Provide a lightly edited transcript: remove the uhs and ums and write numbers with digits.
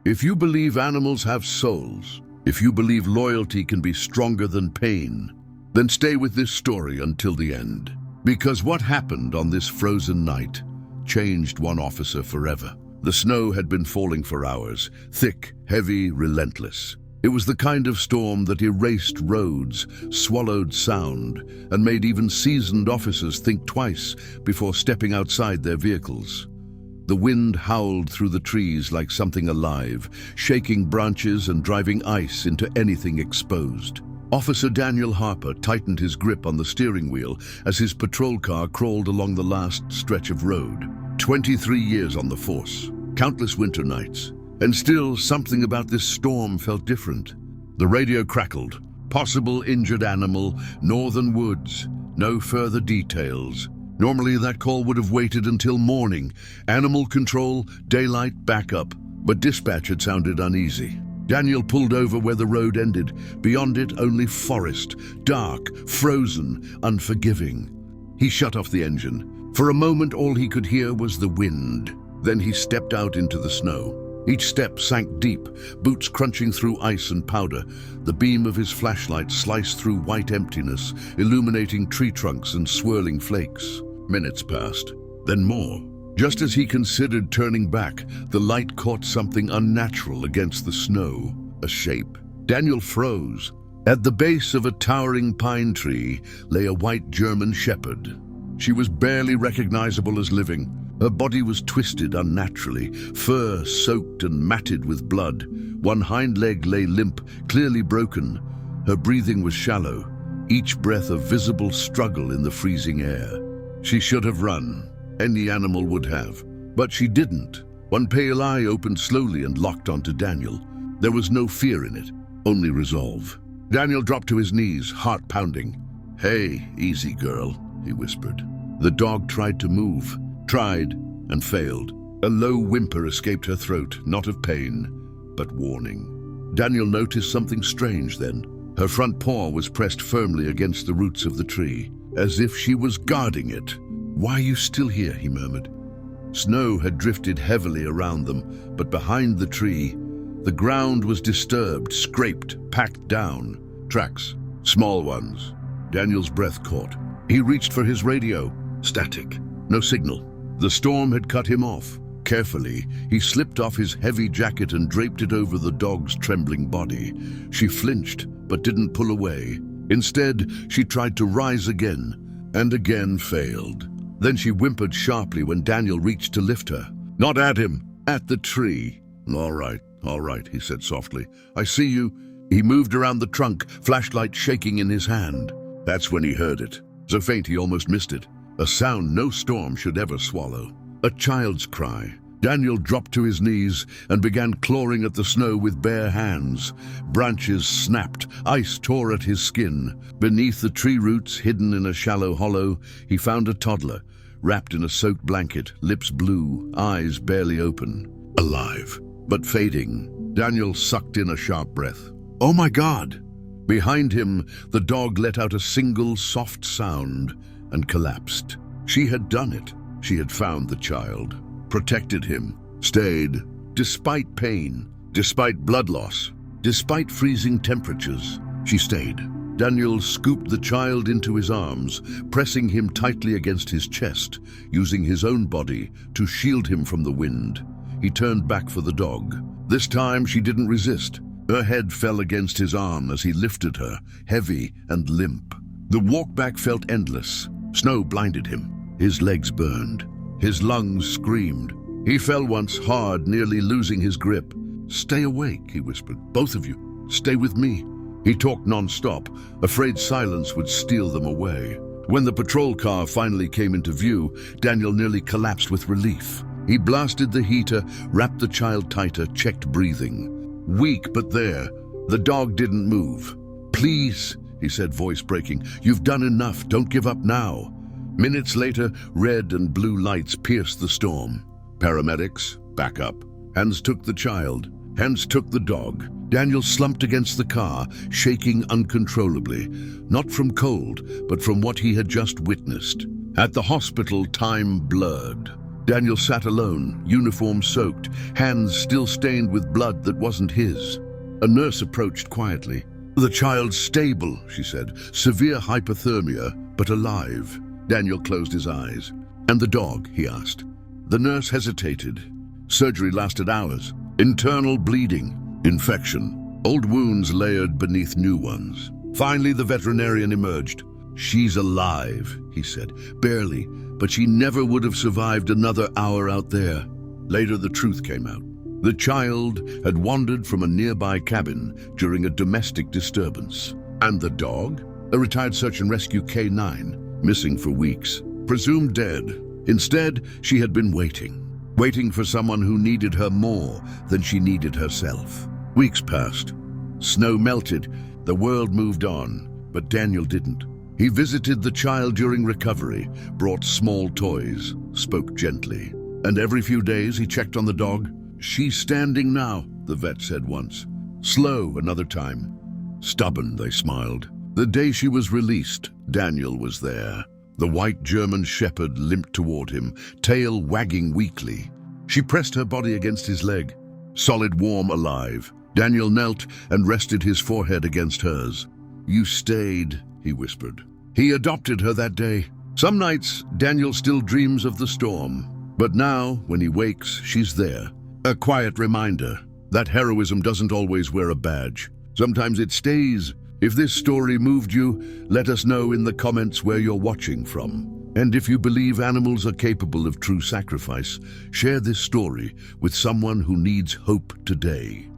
If you believe animals have souls, if you believe loyalty can be stronger than pain, then stay with this story until the end. Because what happened on this frozen night changed one officer forever. The snow had been falling for hours, thick, heavy, relentless. It was the kind of storm that erased roads, swallowed sound, and made even seasoned officers think twice before stepping outside their vehicles. The wind howled through the trees like something alive, shaking branches and driving ice into anything exposed. Officer Daniel Harper tightened his grip on the steering wheel as his patrol car crawled along the last stretch of road. 23 years on the force, countless winter nights, and still something about this storm felt different. The radio crackled. Possible injured animal, northern woods, no further details. Normally that call would have waited until morning. Animal control, daylight, backup. But dispatch had sounded uneasy. Daniel pulled over where the road ended. Beyond it, only forest, dark, frozen, unforgiving. He shut off the engine. For a moment, all he could hear was the wind. Then he stepped out into the snow. Each step sank deep, boots crunching through ice and powder. The beam of his flashlight sliced through white emptiness, illuminating tree trunks and swirling flakes. Minutes passed, then more. Just as he considered turning back, the light caught something unnatural against the snow, a shape. Daniel froze. At the base of a towering pine tree lay a white German shepherd. She was barely recognizable as living. Her body was twisted unnaturally, fur soaked and matted with blood. One hind leg lay limp, clearly broken. Her breathing was shallow, each breath a visible struggle in the freezing air. She should have run. Any animal would have. But she didn't. One pale eye opened slowly and locked onto Daniel. There was no fear in it, only resolve. Daniel dropped to his knees, heart pounding. "Hey, easy girl," he whispered. The dog tried to move, tried and failed. A low whimper escaped her throat, not of pain, but warning. Daniel noticed something strange then. Her front paw was pressed firmly against the roots of the tree, as if she was guarding it. "Why are you still here?" he murmured. Snow had drifted heavily around them, but behind the tree, the ground was disturbed, scraped, packed down. Tracks, small ones. Daniel's breath caught. He reached for his radio. Static. No signal. The storm had cut him off. Carefully, he slipped off his heavy jacket and draped it over the dog's trembling body. She flinched, but didn't pull away. Instead, she tried to rise again, and again failed. Then she whimpered sharply when Daniel reached to lift her. "Not at him, at the tree." All right, he said softly. "I see you." He moved around the trunk, flashlight shaking in his hand. That's when he heard it. So faint he almost missed it. A sound no storm should ever swallow. A child's cry. Daniel dropped to his knees and began clawing at the snow with bare hands. Branches snapped, ice tore at his skin. Beneath the tree roots, hidden in a shallow hollow, he found a toddler, wrapped in a soaked blanket, lips blue, eyes barely open. Alive, but fading. Daniel sucked in a sharp breath. "Oh my God!" Behind him, the dog let out a single soft sound and collapsed. She had done it. She had found the child, protected him, stayed, despite pain, despite blood loss, despite freezing temperatures. She stayed. Daniel scooped the child into his arms, pressing him tightly against his chest, using his own body to shield him from the wind. He turned back for the dog. This time she didn't resist. Her head fell against his arm as he lifted her, heavy and limp. The walk back felt endless. Snow blinded him. His legs burned. His lungs screamed. He fell once hard, nearly losing his grip. "Stay awake," he whispered. "Both of you. Stay with me." He talked non-stop, afraid silence would steal them away. When the patrol car finally came into view, Daniel nearly collapsed with relief. He blasted the heater, wrapped the child tighter, checked breathing. Weak, but there. The dog didn't move. "Please," he said, voice breaking. "You've done enough. Don't give up now." Minutes later, red and blue lights pierced the storm. Paramedics, back up. Hands took the child. Hands took the dog. Daniel slumped against the car, shaking uncontrollably, not from cold, but from what he had just witnessed. At the hospital, time blurred. Daniel sat alone, uniform soaked, hands still stained with blood that wasn't his. A nurse approached quietly. "The child's stable," she said. "Severe hypothermia, but alive." Daniel closed his eyes. "And the dog?" he asked. The nurse hesitated. Surgery lasted hours. Internal bleeding, infection, old wounds layered beneath new ones. Finally, the veterinarian emerged. "She's alive," he said. "Barely, but she never would have survived another hour out there." Later, the truth came out. The child had wandered from a nearby cabin during a domestic disturbance. And the dog? A retired search and rescue K9, missing for weeks, presumed dead. Instead, she had been waiting for someone who needed her more than she needed herself. Weeks passed. Snow melted. The world moved on, but Daniel didn't. He visited the child during recovery, brought small toys, spoke gently. And every few days he checked on the dog. "She's standing now," the vet said once. "Slow another time. Stubborn," they smiled. The day she was released, Daniel was there. The white German shepherd limped toward him, tail wagging weakly. She pressed her body against his leg. Solid, warm, alive. Daniel knelt and rested his forehead against hers. "You stayed," he whispered. He adopted her that day. Some nights, Daniel still dreams of the storm. But now, when he wakes, she's there. A quiet reminder that heroism doesn't always wear a badge. Sometimes it stays. If this story moved you, let us know in the comments where you're watching from. And if you believe animals are capable of true sacrifice, share this story with someone who needs hope today.